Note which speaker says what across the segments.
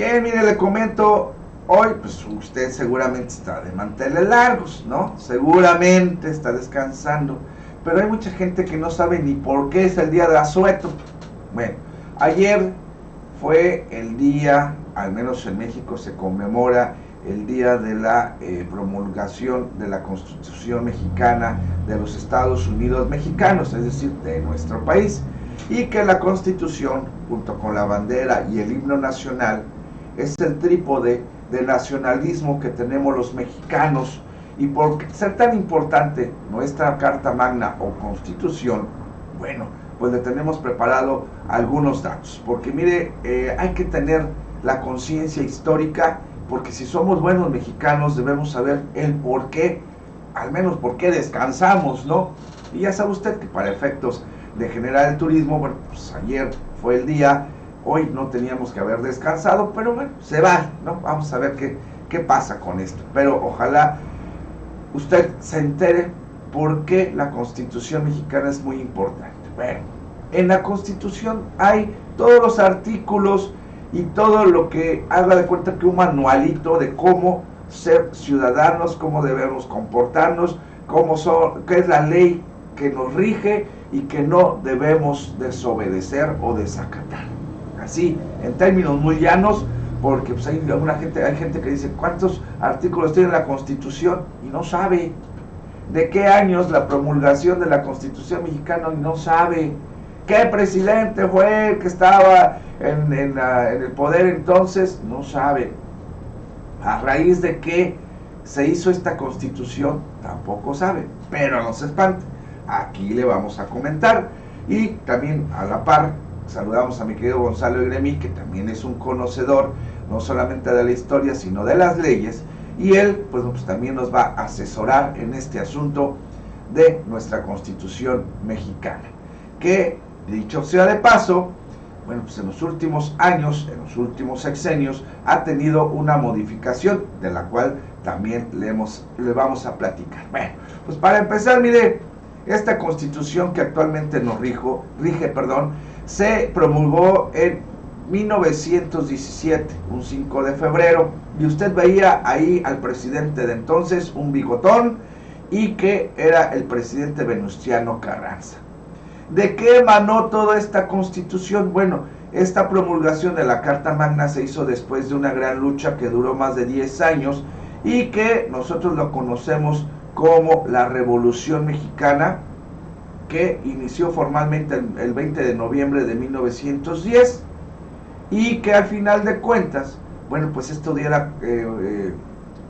Speaker 1: Bien, mire, le comento, hoy pues usted seguramente está de manteles largos, ¿no? Seguramente está descansando, pero hay mucha gente que no sabe ni por qué es el día de asueto. Bueno, ayer fue el día, al menos en México se conmemora el día de la promulgación de la Constitución Mexicana de los Estados Unidos Mexicanos, es decir, de nuestro país, y que la Constitución, junto con la bandera y el himno nacional, es el trípode de nacionalismo que tenemos los mexicanos. Y por ser tan importante nuestra Carta Magna o Constitución, bueno, pues le tenemos preparado algunos datos, porque mire, hay que tener la conciencia histórica, porque si somos buenos mexicanos debemos saber el por qué, al menos por qué descansamos, ¿no? Y ya sabe usted que para efectos de generar el turismo, bueno, pues ayer fue el día, hoy no teníamos que haber descansado, pero bueno, se va, ¿no? Vamos a ver qué pasa con esto, pero ojalá usted se entere por qué la Constitución mexicana es muy importante. Bueno, en la Constitución hay todos los artículos y todo lo que haga de cuenta que un manualito de cómo ser ciudadanos, cómo debemos comportarnos, qué es la ley que nos rige y que no debemos desobedecer o desacatar. Así, en términos muy llanos, porque pues hay gente que dice, ¿cuántos artículos tiene la Constitución? Y no sabe. ¿De qué años la promulgación de la Constitución mexicana? Y no sabe. ¿Qué presidente fue el que estaba en el poder entonces? No sabe. ¿A raíz de qué se hizo esta Constitución? Tampoco sabe. Pero no se espante. Aquí le vamos a comentar. Y también a la par saludamos a mi querido Gonzalo Gremi, que también es un conocedor no solamente de la historia, sino de las leyes, y él pues también nos va a asesorar en este asunto de nuestra Constitución mexicana, que, dicho sea de paso, bueno, pues en los últimos años, en los últimos sexenios, ha tenido una modificación, de la cual también le vamos a platicar. Bueno, pues para empezar, mire, esta Constitución que actualmente nos rige, se promulgó en 1917, un 5 de febrero, y usted veía ahí al presidente de entonces, un bigotón, y que era el presidente Venustiano Carranza. ¿De qué emanó toda esta Constitución? Bueno, esta promulgación de la Carta Magna se hizo después de una gran lucha que duró más de 10 años y que nosotros lo conocemos como la Revolución Mexicana, que inició formalmente el 20 de noviembre de 1910 y que al final de cuentas, bueno, pues esto diera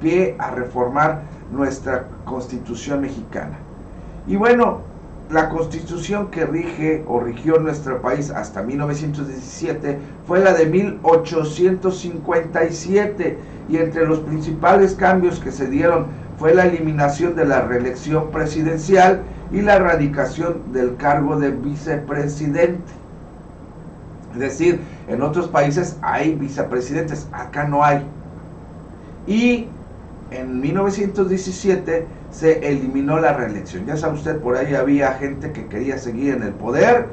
Speaker 1: pie a reformar nuestra Constitución mexicana. Y bueno, la Constitución que rigió nuestro país hasta 1917 fue la de 1857, y entre los principales cambios que se dieron fue la eliminación de la reelección presidencial y la erradicación del cargo de vicepresidente. Es decir, en otros países hay vicepresidentes, acá no hay. Y en 1917 se eliminó la reelección. Ya sabe usted, por ahí había gente que quería seguir en el poder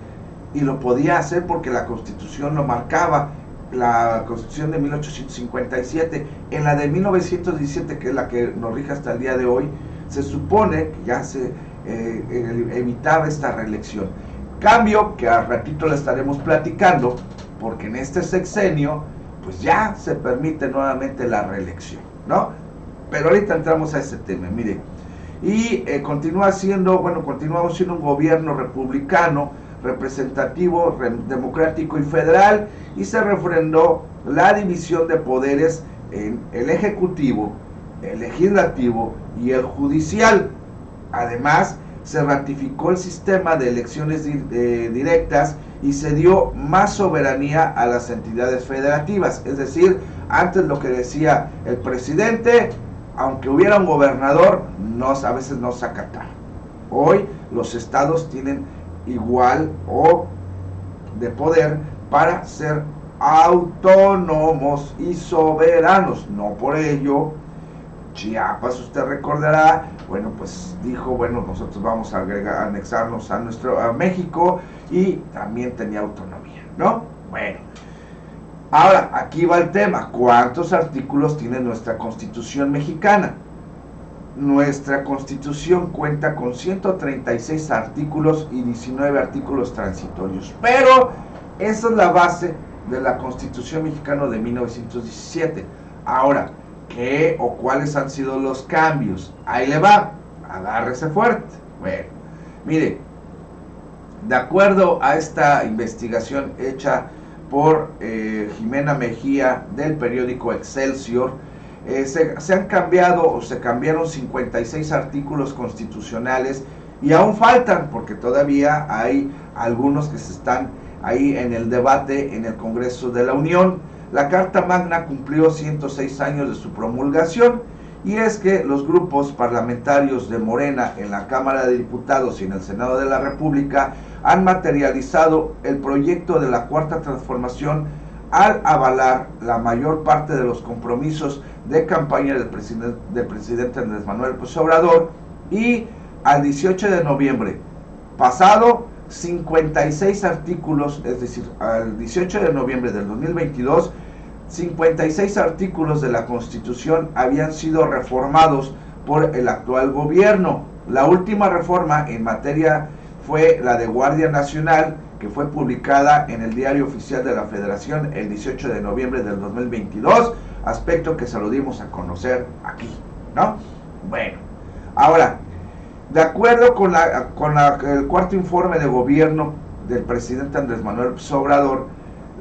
Speaker 1: y lo podía hacer porque la Constitución lo marcaba. La Constitución de 1857, en la de 1917, que es la que nos rige hasta el día de hoy, se supone que ya se evitaba esta reelección. Cambio que al ratito le estaremos platicando, porque en este sexenio pues ya se permite nuevamente la reelección, ¿no? Pero ahorita entramos a ese tema, mire. Y continuamos siendo un gobierno republicano, representativo, democrático y federal, y se refrendó la división de poderes en el ejecutivo, el legislativo y el judicial. Además, se ratificó el sistema de elecciones directas y se dio más soberanía a las entidades federativas. Es decir, antes lo que decía el presidente, aunque hubiera un gobernador, a veces no se acataba. Hoy los estados tienen igual o de poder para ser autónomos y soberanos. No por ello, Chiapas, usted recordará, bueno, pues dijo, bueno, nosotros vamos a anexarnos a México, y también tenía autonomía, ¿no? Bueno, Ahora, aquí va el tema, ¿cuántos artículos tiene nuestra Constitución mexicana? Nuestra Constitución cuenta con 136 artículos y 19 artículos transitorios, pero esa es la base de la Constitución mexicana de 1917. Ahora, ¿qué o cuáles han sido los cambios? Ahí le va, agárrese fuerte. Bueno, mire, de acuerdo a esta investigación hecha por Jimena Mejía del periódico Excelsior, se han cambiado o se cambiaron 56 artículos constitucionales y aún faltan porque todavía hay algunos que se están ahí en el debate en el Congreso de la Unión. La Carta Magna cumplió 106 años de su promulgación y es que los grupos parlamentarios de Morena en la Cámara de Diputados y en el Senado de la República han materializado el proyecto de la Cuarta Transformación al avalar la mayor parte de los compromisos de campaña del presidente Andrés Manuel López Obrador, y al 18 de noviembre pasado 56 artículos, es decir, al 18 de noviembre del 2022, 56 artículos de la Constitución habían sido reformados por el actual gobierno. La última reforma en materia fue la de Guardia Nacional, que fue publicada en el Diario Oficial de la Federación el 18 de noviembre del 2022, aspecto que se lo dimos a conocer aquí, ¿no? Bueno, ahora, de acuerdo con el cuarto informe de gobierno del presidente Andrés Manuel López Obrador,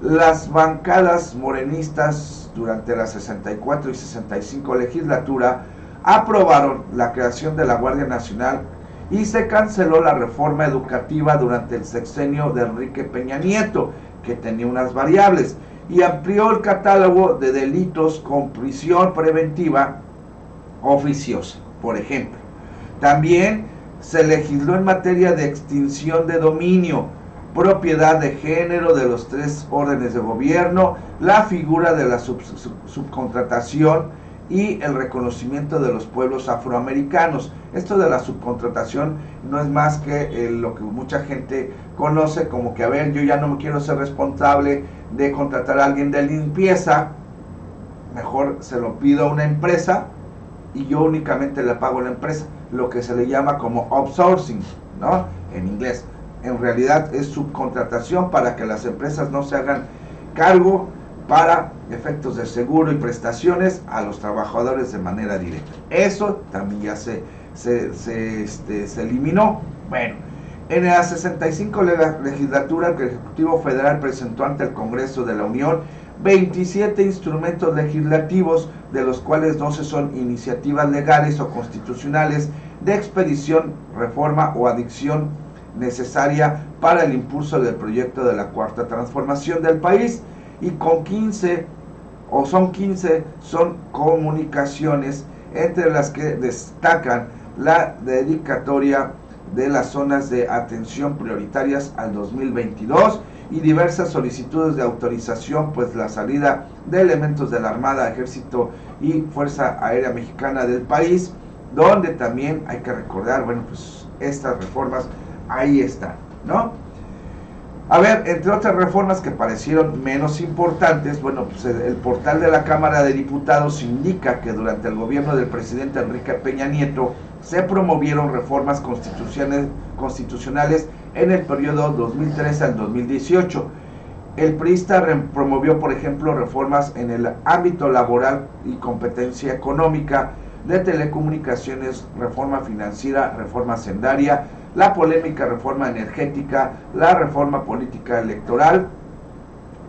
Speaker 1: las bancadas morenistas durante la 64 y 65 legislatura aprobaron la creación de la Guardia Nacional y se canceló la reforma educativa durante el sexenio de Enrique Peña Nieto, que tenía unas variables, y amplió el catálogo de delitos con prisión preventiva oficiosa, por ejemplo. También se legisló en materia de extinción de dominio, propiedad de género de los 3 órdenes de gobierno, la figura de la subcontratación y el reconocimiento de los pueblos afroamericanos. Esto de la subcontratación no es más que lo que mucha gente conoce como que, a ver, yo ya no me quiero ser responsable de contratar a alguien de limpieza, mejor se lo pido a una empresa y yo únicamente le pago a la empresa, lo que se le llama como outsourcing, ¿no? En inglés. En realidad es subcontratación para que las empresas no se hagan cargo para efectos de seguro y prestaciones a los trabajadores de manera directa. Eso también ya se eliminó. Bueno, en la 65 legislatura, el Ejecutivo Federal presentó ante el Congreso de la Unión 27 instrumentos legislativos, de los cuales 12 son iniciativas legales o constitucionales de expedición, reforma o adición necesaria para el impulso del proyecto de la Cuarta Transformación del país, y con 15 son comunicaciones, entre las que destacan la dedicatoria de las zonas de atención prioritarias al 2022 y diversas solicitudes de autorización, pues la salida de elementos de la Armada, Ejército y Fuerza Aérea Mexicana del país, donde también hay que recordar, bueno, pues estas reformas ahí están, ¿no? A ver, entre otras reformas que parecieron menos importantes, bueno, pues el portal de la Cámara de Diputados indica que durante el gobierno del presidente Enrique Peña Nieto se promovieron reformas constitucionales en el periodo 2013 al 2018. El priista promovió, por ejemplo, reformas en el ámbito laboral y competencia económica, de telecomunicaciones, reforma financiera, reforma hacendaria, la polémica reforma energética, la reforma política electoral,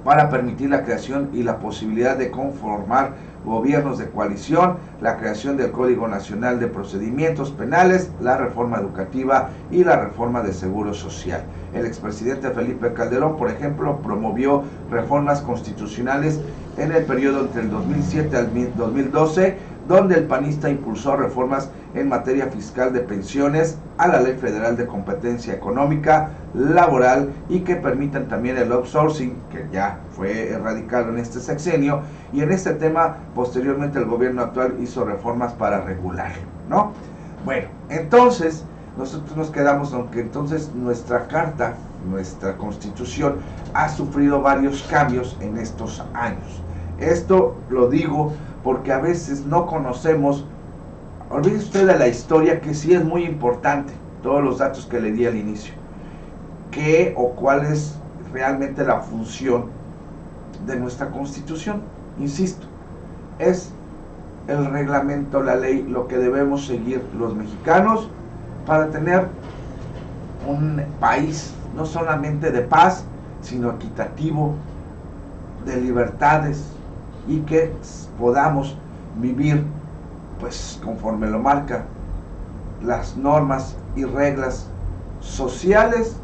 Speaker 1: para permitir la creación y la posibilidad de conformar gobiernos de coalición, la creación del Código Nacional de Procedimientos Penales, la reforma educativa y la reforma de Seguro Social. El expresidente Felipe Calderón, por ejemplo, promovió reformas constitucionales en el periodo entre el 2007 al 2012, donde el panista impulsó reformas en materia fiscal, de pensiones, a la Ley Federal de Competencia Económica, Laboral, y que permitan también el outsourcing, que ya fue erradicado en este sexenio, y en este tema posteriormente el gobierno actual hizo reformas para regularlo, ¿no? Bueno, entonces nosotros nos quedamos, aunque entonces nuestra carta, nuestra constitución, ha sufrido varios cambios en estos años. Esto lo digo porque a veces no conocemos, olvide usted de la historia, que sí es muy importante, todos los datos que le di al inicio, qué o cuál es realmente la función de nuestra constitución. Insisto, es el reglamento, la ley, lo que debemos seguir los mexicanos para tener un país no solamente de paz, sino equitativo, de libertades, y que podamos vivir pues conforme lo marca las normas y reglas sociales,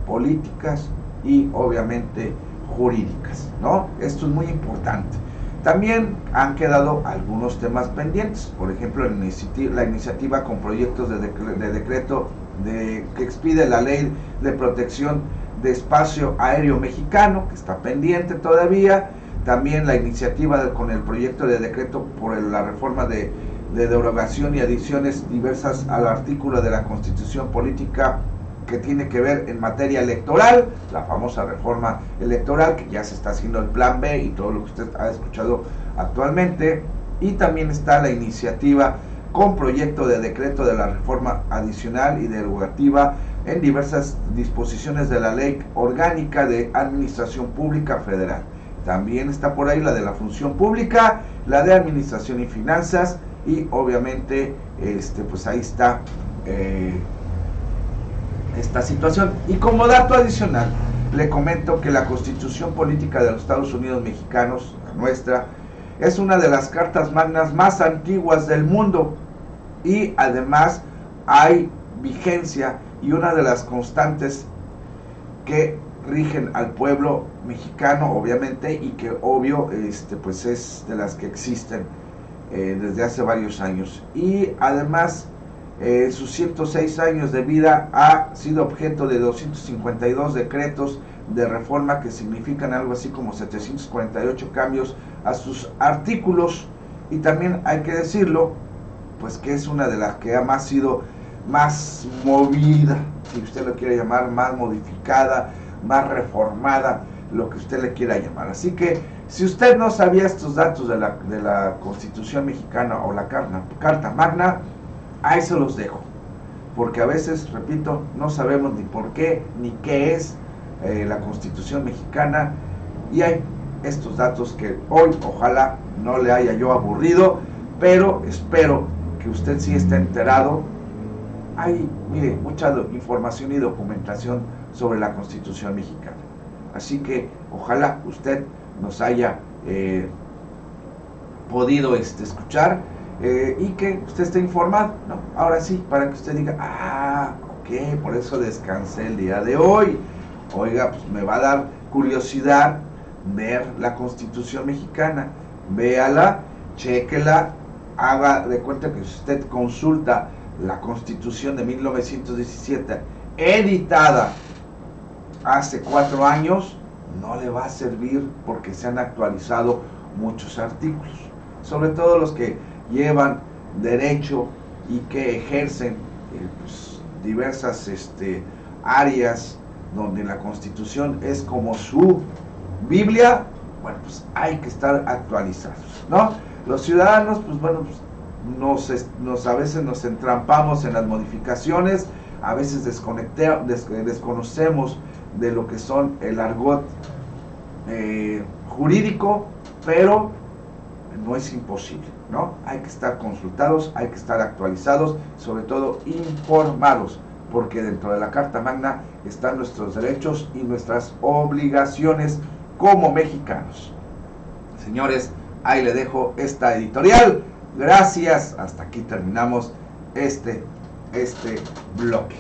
Speaker 1: políticas y obviamente jurídicas, ¿no? Esto es muy importante. También han quedado algunos temas pendientes, por ejemplo la iniciativa con proyectos de decreto que expide la Ley de Protección de Espacio Aéreo Mexicano, que está pendiente todavía. También la iniciativa con el proyecto de decreto por la reforma de derogación y adiciones diversas al artículo de la Constitución Política que tiene que ver en materia electoral, la famosa reforma electoral, que ya se está haciendo el plan B y todo lo que usted ha escuchado actualmente. Y también está la iniciativa con proyecto de decreto de la reforma adicional y derogativa en diversas disposiciones de la Ley Orgánica de Administración Pública Federal. También está por ahí la de la Función Pública, la de Administración y Finanzas, y obviamente pues ahí está esta situación. Y como dato adicional, le comento que la Constitución Política de los Estados Unidos Mexicanos, la nuestra, es una de las cartas magnas más antiguas del mundo, y además hay vigencia y una de las constantes que rigen al pueblo mexicano, obviamente, y que obvio pues es de las que existen desde hace varios años. Y además en sus 106 años de vida ha sido objeto de 252 decretos de reforma, que significan algo así como 748 cambios a sus artículos. Y también hay que decirlo, pues que es una de las que ha sido más movida, si usted lo quiere llamar, más modificada, más reformada, lo que usted le quiera llamar. Así que si usted no sabía estos datos de la Constitución mexicana o la Carta Magna, ahí se los dejo, porque a veces, repito, no sabemos ni por qué ni qué es la Constitución mexicana, y hay estos datos que hoy ojalá no le haya yo aburrido, pero espero que usted sí esté enterado. Hay, mire, mucha información y documentación sobre la Constitución mexicana, así que ojalá usted nos haya podido escuchar, y que usted esté informado, ¿no? Ahora sí, para que usted diga, ok, por eso descansé el día de hoy. Oiga, pues me va a dar curiosidad ver la Constitución mexicana. Véala, chéquela, haga de cuenta que usted consulta la Constitución de 1917, editada hace 4 años, no le va a servir, porque se han actualizado muchos artículos, sobre todo los que llevan derecho y que ejercen pues, diversas áreas donde la Constitución es como su Biblia. Bueno, pues hay que estar actualizados, ¿no? Los ciudadanos, pues bueno, pues, a veces nos entrampamos en las modificaciones, a veces desconocemos de lo que son el argot jurídico, pero no es imposible, ¿no? Hay que estar consultados, hay que estar actualizados, sobre todo informados, porque dentro de la Carta Magna están nuestros derechos y nuestras obligaciones como mexicanos. Señores, ahí le dejo esta editorial. Gracias, hasta aquí terminamos este bloque.